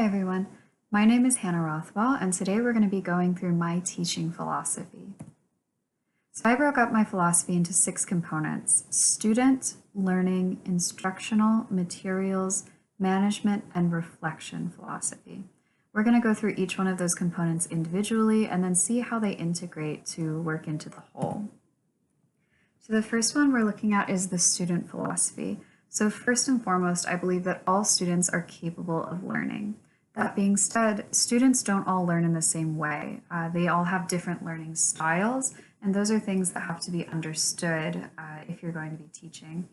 Hi everyone, my name is Hannah Rothwell and today we're going to be going through my teaching philosophy. So I broke up my philosophy into 6 components: student, learning, instructional, materials, management, and reflection philosophy. We're going to go through each one of those components individually and then see how they integrate to work into the whole. So the first one we're looking at is the student philosophy. So first and foremost, I believe that all students are capable of learning. That being said, students don't all learn in the same way. They all have different learning styles, and those are things that have to be understood if you're going to be teaching.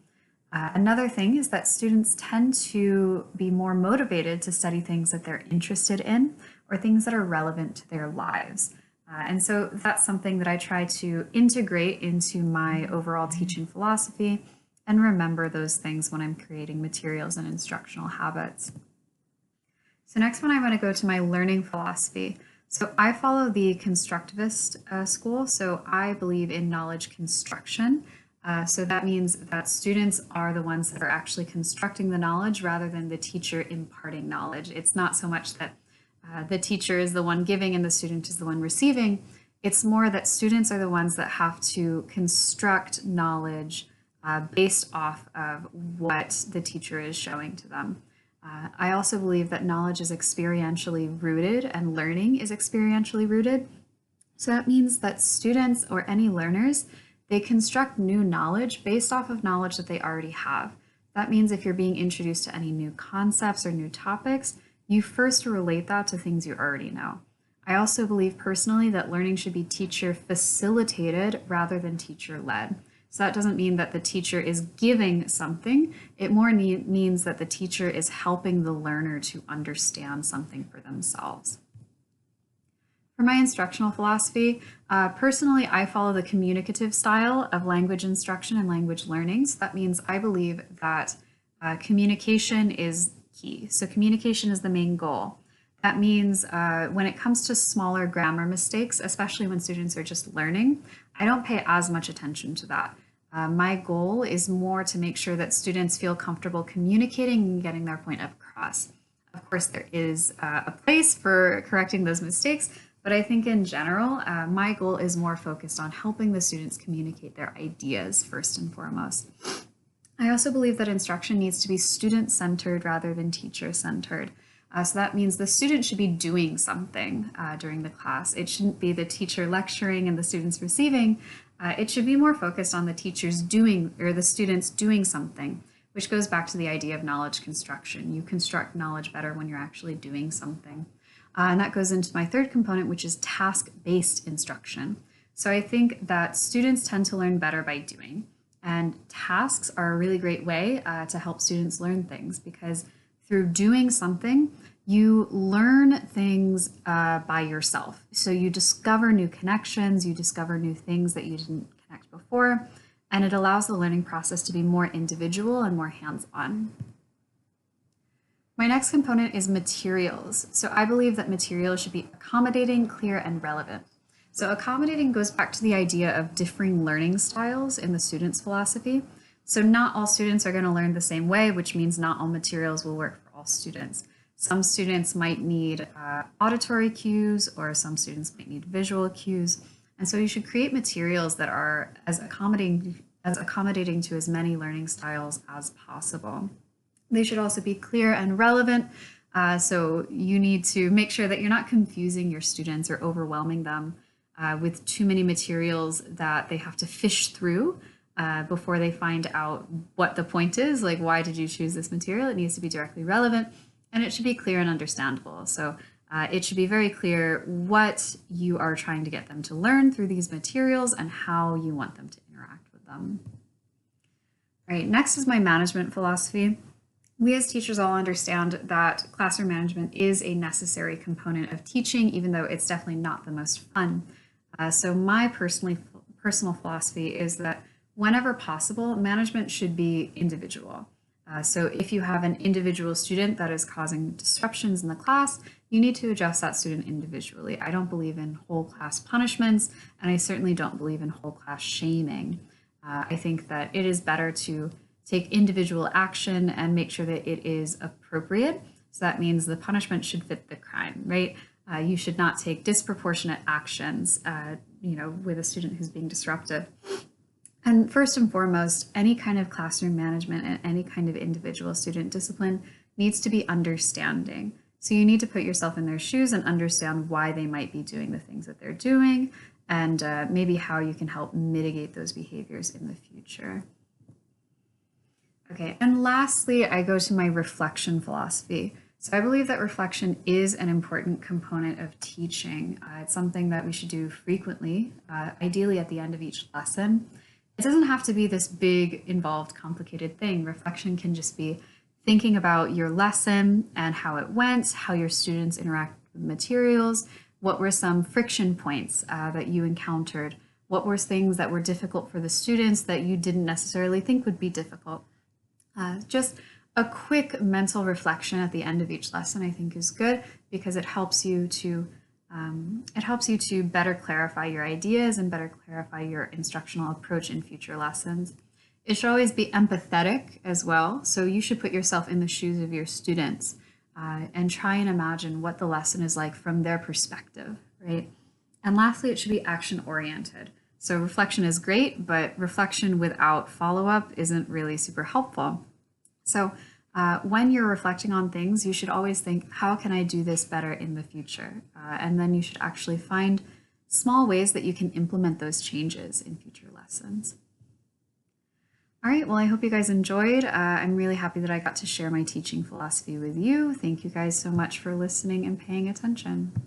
Another thing is that students tend to be more motivated to study things that they're interested in or things that are relevant to their lives. And so that's something that I try to integrate into my overall teaching philosophy and remember those things when I'm creating materials and instructional habits. So next one, I want to go to my learning philosophy. So I follow the constructivist school, so I believe in knowledge construction. So that means that students are the ones that are actually constructing the knowledge rather than the teacher imparting knowledge. It's not so much that the teacher is the one giving and the student is the one receiving. It's more that students are the ones that have to construct knowledge based off of what the teacher is showing to them. I also believe that knowledge is experientially rooted and learning is experientially rooted. So that means that students or any learners, they construct new knowledge based off of knowledge that they already have. That means if you're being introduced to any new concepts or new topics, you first relate that to things you already know. I also believe personally that learning should be teacher facilitated rather than teacher led. So that doesn't mean that the teacher is giving something. It more means that the teacher is helping the learner to understand something for themselves. For my instructional philosophy, personally, I follow the communicative style of language instruction and language learning. So that means I believe that communication is key. So communication is the main goal. That means when it comes to smaller grammar mistakes, especially when students are just learning, I don't pay as much attention to that. My goal is more to make sure that students feel comfortable communicating and getting their point across. Of course, there is a place for correcting those mistakes, but I think in general, my goal is more focused on helping the students communicate their ideas first and foremost. I also believe that instruction needs to be student-centered rather than teacher-centered. So that means the student should be doing something during the class. It shouldn't be the teacher lecturing and the students receiving. It should be more focused on the teachers doing or the students doing something, which goes back to the idea of knowledge construction. You construct knowledge better when you're actually doing something. And that goes into my third component, which is task-based instruction. So I think that students tend to learn better by doing. And tasks are a really great way to help students learn things because through doing something, you learn things by yourself. So you discover new connections, you discover new things that you didn't connect before, and it allows the learning process to be more individual and more hands-on. My next component is materials. So I believe that materials should be accommodating, clear, and relevant. So accommodating goes back to the idea of differing learning styles in the student's philosophy. So not all students are going to learn the same way, which means not all materials will work for all students. Some students might need auditory cues, or some students might need visual cues. And so you should create materials that are as accommodating to as many learning styles as possible. They should also be clear and relevant. So you need to make sure that you're not confusing your students or overwhelming them with too many materials that they have to fish through before they find out what the point is, like why did you choose this material? It needs to be directly relevant and it should be clear and understandable. So it should be very clear what you are trying to get them to learn through these materials and how you want them to interact with them. All right, next is my management philosophy. We as teachers all understand that classroom management is a necessary component of teaching, even though it's definitely not the most fun. So my personal philosophy is that whenever possible, management should be individual. So if you have an individual student that is causing disruptions in the class, you need to address that student individually. I don't believe in whole class punishments, and I certainly don't believe in whole class shaming. I think that it is better to take individual action and make sure that it is appropriate So that means the punishment should fit the crime, right? You should not take disproportionate actions, with a student who's being disruptive. And first and foremost, any kind of classroom management and any kind of individual student discipline needs to be understanding. So you need to put yourself in their shoes and understand why they might be doing the things that they're doing, and maybe how you can help mitigate those behaviors in the future. Okay, and lastly, I go to my reflection philosophy. So I believe that reflection is an important component of teaching. It's something that we should do frequently, ideally at the end of each lesson. It doesn't have to be this big, involved, complicated thing. Reflection can just be thinking about your lesson and how it went, how your students interact with materials, what were some friction points that you encountered, what were things that were difficult for the students that you didn't necessarily think would be difficult. Just a quick mental reflection at the end of each lesson, I think, is good because it helps you to better clarify your ideas and better clarify your instructional approach in future lessons. It should always be empathetic as well, so you should put yourself in the shoes of your students and try and imagine what the lesson is like from their perspective, right? And lastly, it should be action-oriented. So reflection is great, but reflection without follow-up isn't really super helpful. So when you're reflecting on things, you should always think, how can I do this better in the future? And then you should actually find small ways that you can implement those changes in future lessons. All right, well, I hope you guys enjoyed. I'm really happy that I got to share my teaching philosophy with you. Thank you guys so much for listening and paying attention.